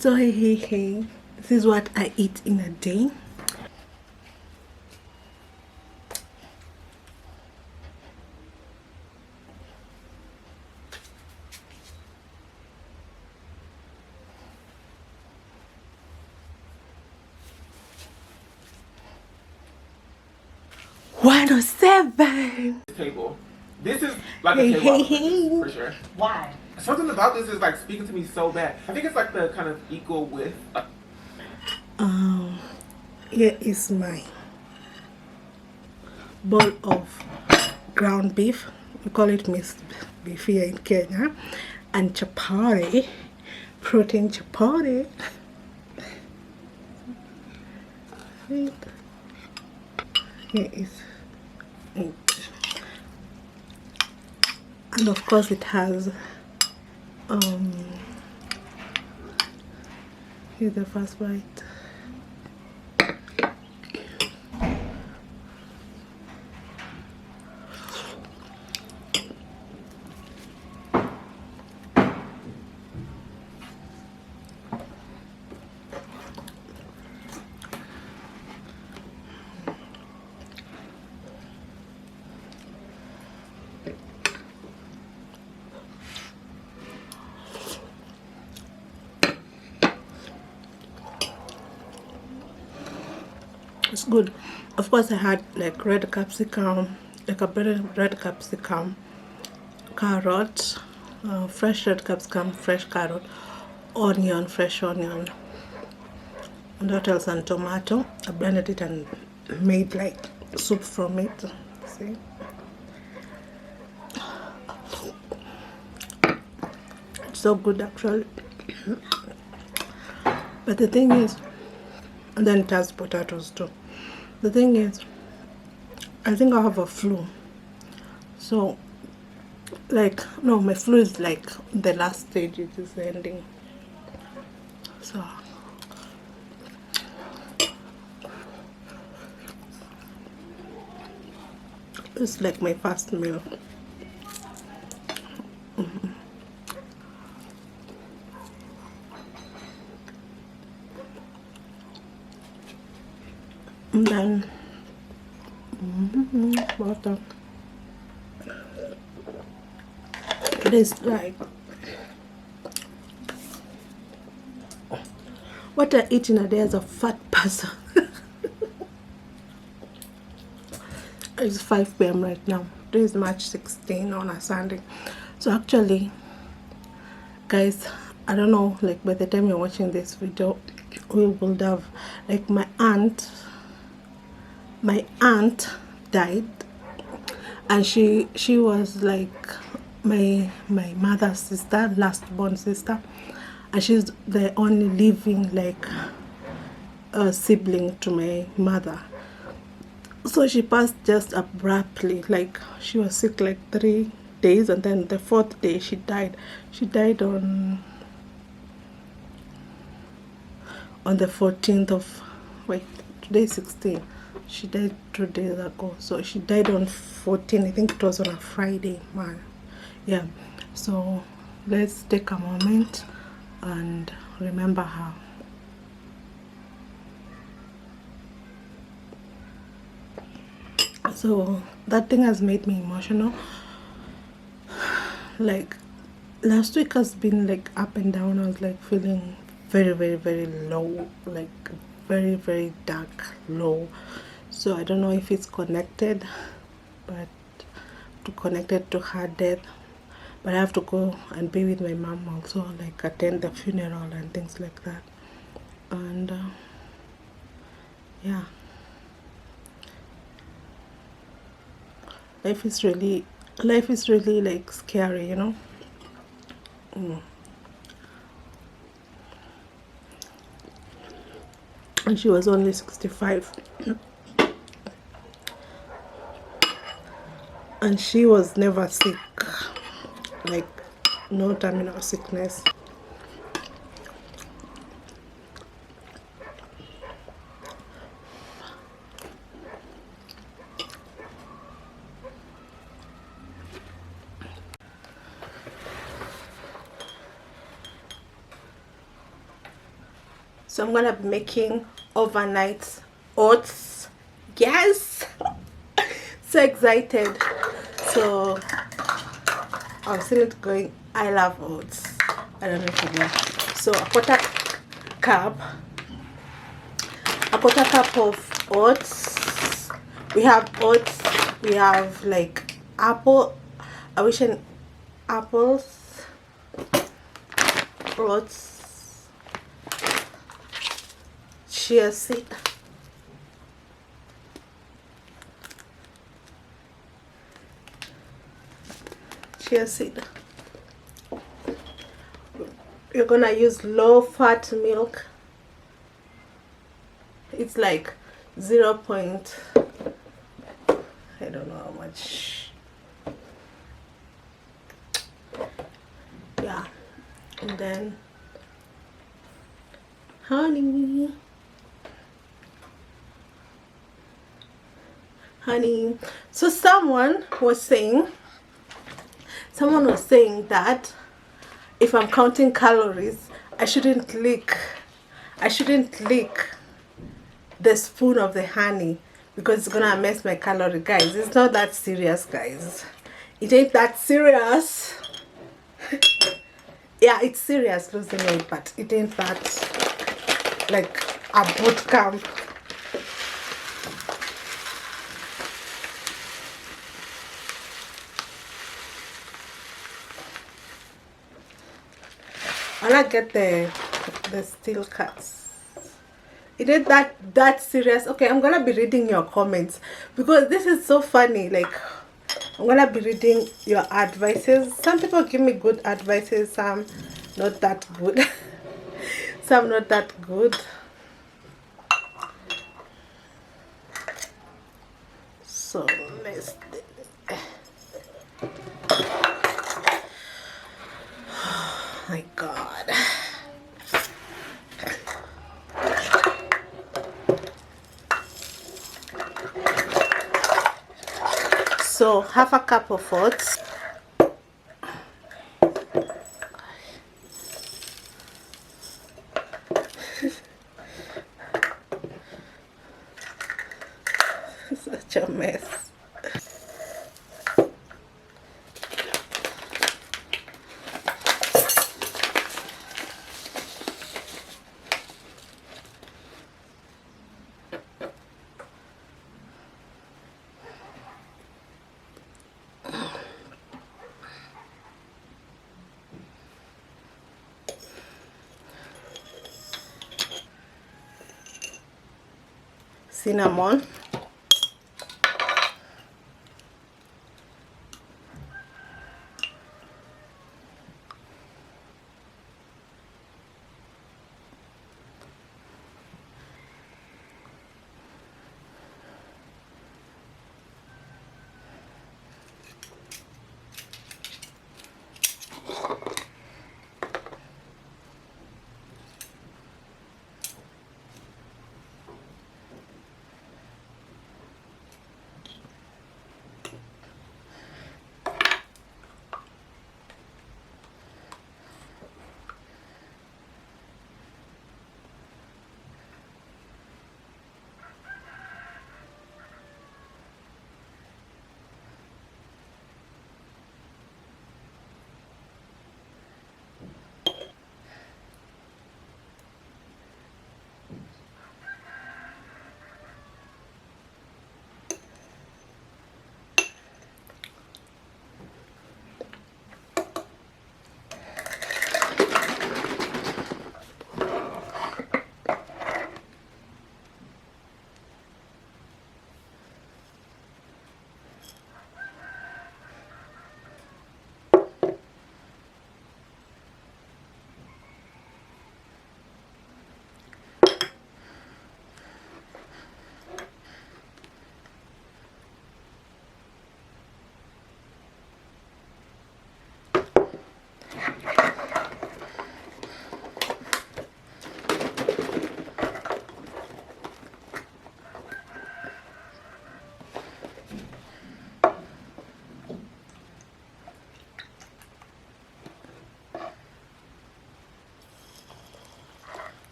So hey, this is what I eat in a day. $107. Table. This is like a table Hey. for sure. Why? Something about this is like speaking to me so bad. I think it's like the kind of equal width. Here is my bowl of ground beef. We call it minced beef here in Kenya, and chapati, protein chapati. Here is it. And of course it has here's the first bite. It's good. Of course I had like red capsicum, like a red capsicum, carrot, fresh red capsicum, fresh carrot, onion, fresh onion, and what else, and tomato. I blended it and made like soup from it. See? It's so good actually. But the thing is, and then it has potatoes too. The thing is, I think I have a flu. So, like, no, my flu is like the last stage, it is ending. So, it's like my first meal. And then water. It is like what I eat in a day as a fat person. It's 5 p.m. right now. Today is March 16 on a Sunday. So actually, guys, I don't know, like by the time you're watching this video, we would have, like, my aunt died, and she was like my mother's sister, last born sister, and she's the only living like sibling to my mother. So she passed just abruptly. Like, she was sick like 3 days, and then the 4th day she died. She died on the 14th of, wait, today is 16. She died 2 days ago. So she died on 14. I think it was on a Friday, man. Yeah. So let's take a moment and remember her. So that thing has made me emotional. Like, last week has been like up and down. I was like feeling very, very, very low, like very, very dark low. So I don't know if it's connected, but connected to her death. But I have to go and be with my mom also, like attend the funeral and things like that. And yeah, life is really like scary, you know. And she was only 65. And she was never sick, like no terminal sickness. So I'm gonna be making overnight oats. Yes. So excited. So I'm seeing it going. I love oats. I don't know if you know. So cup a quarter cup of oats. We have oats, we have like apple, I wish an apples, oats, chia seed, chia seed. You're gonna use low fat milk. It's like 0 point, I don't know how much. Yeah. And then honey. So someone was saying that if I'm counting calories, I shouldn't lick the spoon of the honey because it's gonna mess my calorie. Guys, it's not that serious, guys. It ain't that serious. Yeah, it's serious losing weight, but it ain't that like a boot camp. I like get the steel cuts. It ain't that serious. Okay, I'm gonna be reading your comments because this is so funny. Like, I'm gonna be reading your advices. Some people give me good advices, some not that good. Some not that good. So let's. Oh my God. So half a cup of oats. Such a mess. Cinnamon,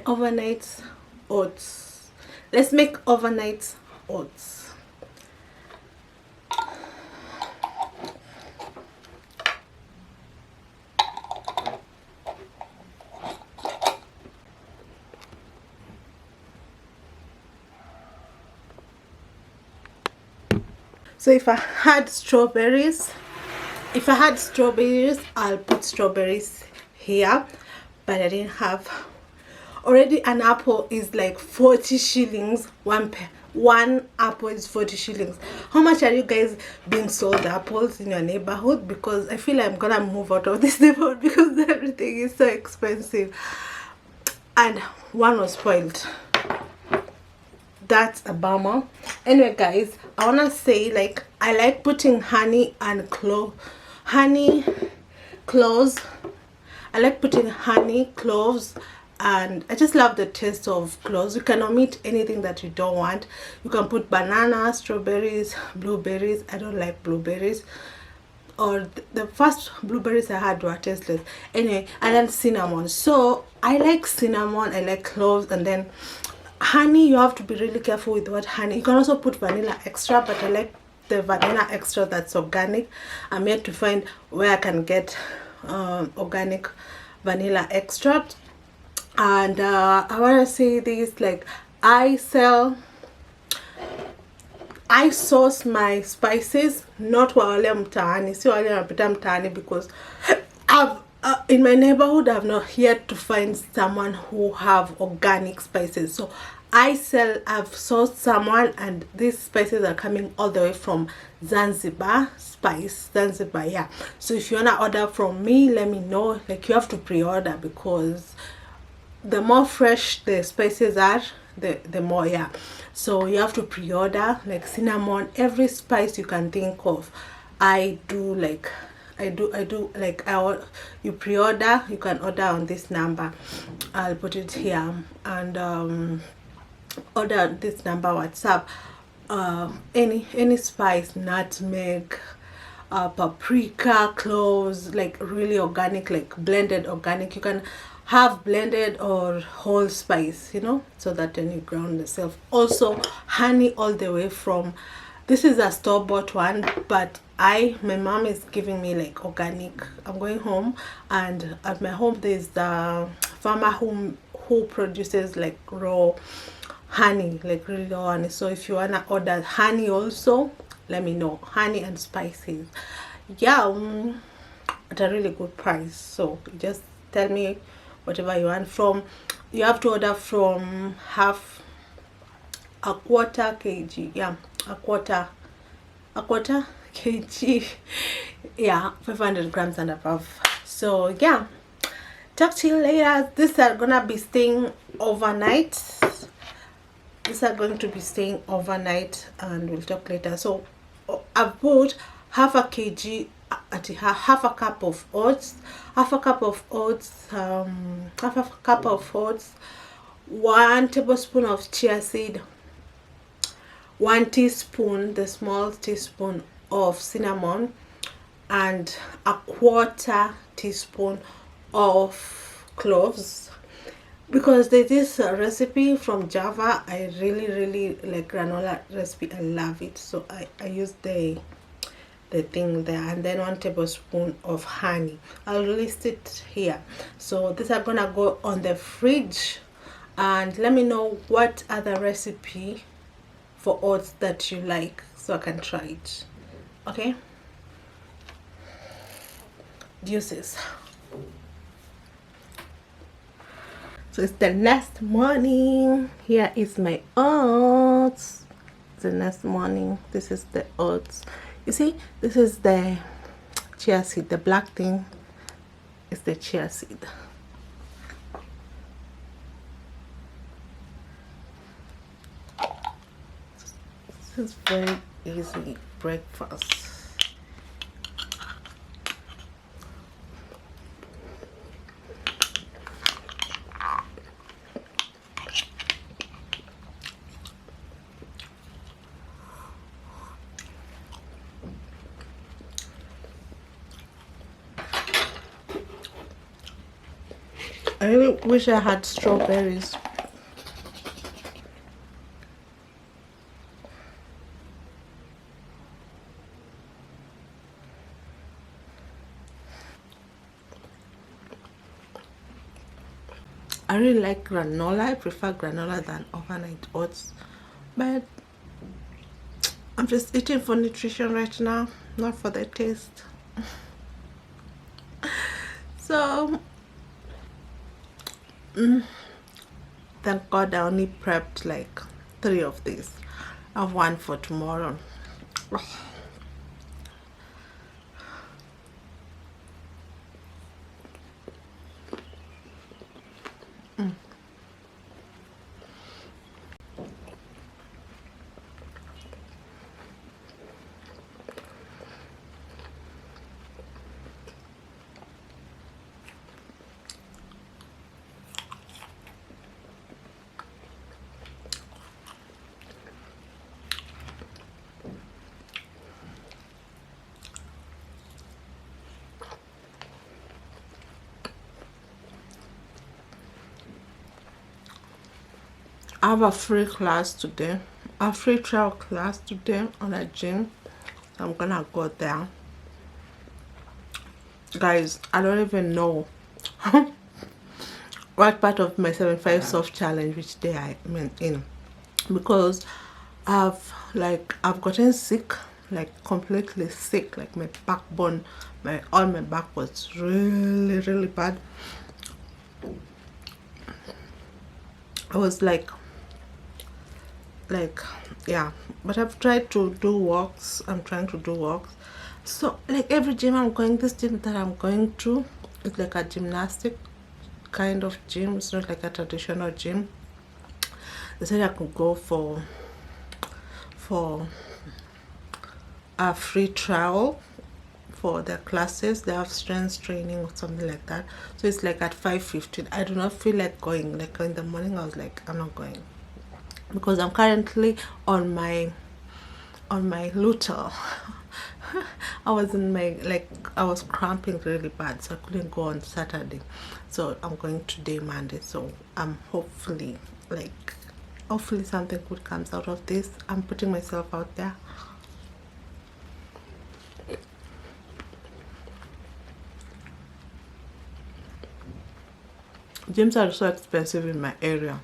overnight oats. Let's make overnight oats. So if I had strawberries, I'll put strawberries here, but I didn't have. Already an apple is like 40 shillings. One apple is 40 shillings. How much are you guys being sold apples in your neighborhood? Because I feel I'm gonna move out of this neighborhood because everything is so expensive. And one was spoiled. That's a bummer. Anyway guys, I wanna say, like, I like putting honey and cloves. I like putting honey, cloves, and I just love the taste of cloves. You can omit anything that you don't want. You can put banana, strawberries, blueberries. I don't like blueberries, or the first blueberries I had were tasteless. Anyway, and then cinnamon. So I like cinnamon, I like cloves, and then honey. You have to be really careful with what honey. You can also put vanilla extra, but I like the vanilla extra that's organic. I'm yet to find where I can get organic vanilla extract. And I want to say this, like, I source my spices, not wale mtaani, si wale napita mtaani, because I've in my neighborhood I've not yet to find someone who have organic spices. So I've sourced someone, and these spices are coming all the way from Zanzibar. Zanzibar, yeah. So if you wanna order from me, let me know. Like, you have to pre-order, because the more fresh the spices are, the more, yeah. So you have to pre-order, like cinnamon, every spice you can think of. You pre-order. You can order on this number. I'll put it here, and order this number WhatsApp. Any spice, nutmeg, paprika, cloves, like really organic, like blended organic. You can have blended or whole spice, you know, so that then you ground yourself. Also honey, all the way from, this is a store-bought one, but my mom is giving me like organic. I'm going home, and at my home there's the farmer who produces like raw honey, like really raw honey. So if you wanna order honey also, let me know. Honey and spices, yeah, at a really good price. So just tell me whatever you want. You have to order from a quarter kg, yeah, a quarter kg, yeah, 500 grams and above. So yeah, talk to you later. These are gonna be staying overnight. And we'll talk later. So I bought half a cup of oats, 1 tablespoon of chia seed, 1 teaspoon, the small teaspoon of cinnamon, and a quarter teaspoon of cloves. Because there's this recipe from Java, I really like granola recipe. I love it, so I use the thing there. And then 1 tablespoon of honey. I'll list it here. So these are gonna go on the fridge, and let me know what other recipe for oats that you like, so I can try it. Okay, deuces. So it's the next morning. Here is my oats. The next morning. This is the oats. You see, this is the chia seed. The black thing is the chia seed. This is very easy breakfast. I really wish I had strawberries. I really like granola. I prefer granola than overnight oats, but I'm just eating for nutrition right now, not for the taste. So thank God I only prepped like 3 of these. I have one for tomorrow. I have a free class today, a free trial class today on a gym. I'm gonna go there. Guys, I don't even know what part of my 75 soft challenge which day I'm in, because I've gotten sick, like completely sick, like my backbone, all my back was really bad. I was like yeah, but I've tried to do walks. I'm trying to do walks. So like every gym I'm going, this gym that I'm going to, it's like a gymnastic kind of gym. It's not like a traditional gym. They said I could go for a free trial for their classes. They have strength training or something like that. So it's like at 5:15. I do not feel like going. Like in the morning I was like, I'm not going, because I'm currently on my luteal. I was in my, like, I was cramping really bad, so I couldn't go on Saturday. So I'm going today, Monday. So I'm hopefully something good comes out of this. I'm putting myself out there. Gyms are so expensive in my area.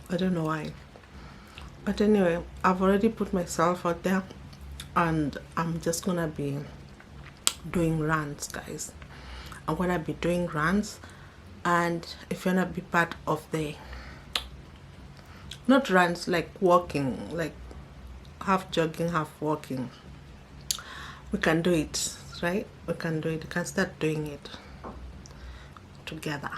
I don't know why. But anyway, I've already put myself out there, and I'm just gonna be doing runs, guys. I'm gonna be doing runs, and if you wanna be part of the, not runs, like walking, like half jogging, half walking, we can do it, right? We can do it. We can start doing it together.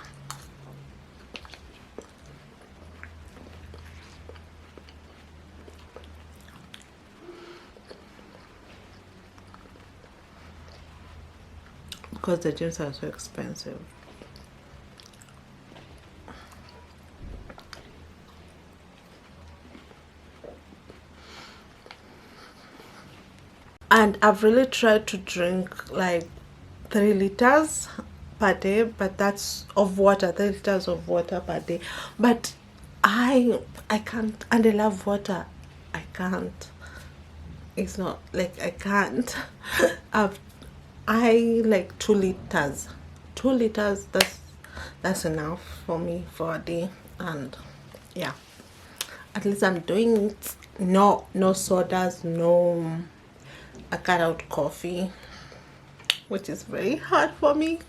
Because the gyms are so expensive. And I've really tried to drink like 3 liters per day, but that's of water, 3 liters of water per day. But I can't, and I love water. I can't. It's not like I can't. I like 2 liters. 2 liters, that's enough for me for a day. And yeah, at least I'm doing it. No sodas, no, I cut out coffee, which is very hard for me,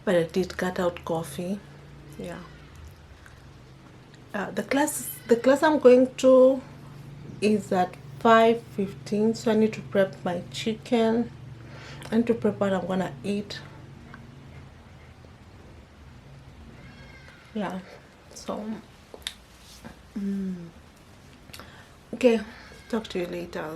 but I did cut out coffee. Yeah. The class I'm going to is at 5:15, so I need to prep my chicken and to prep what I'm gonna eat. Yeah, so okay, talk to you later.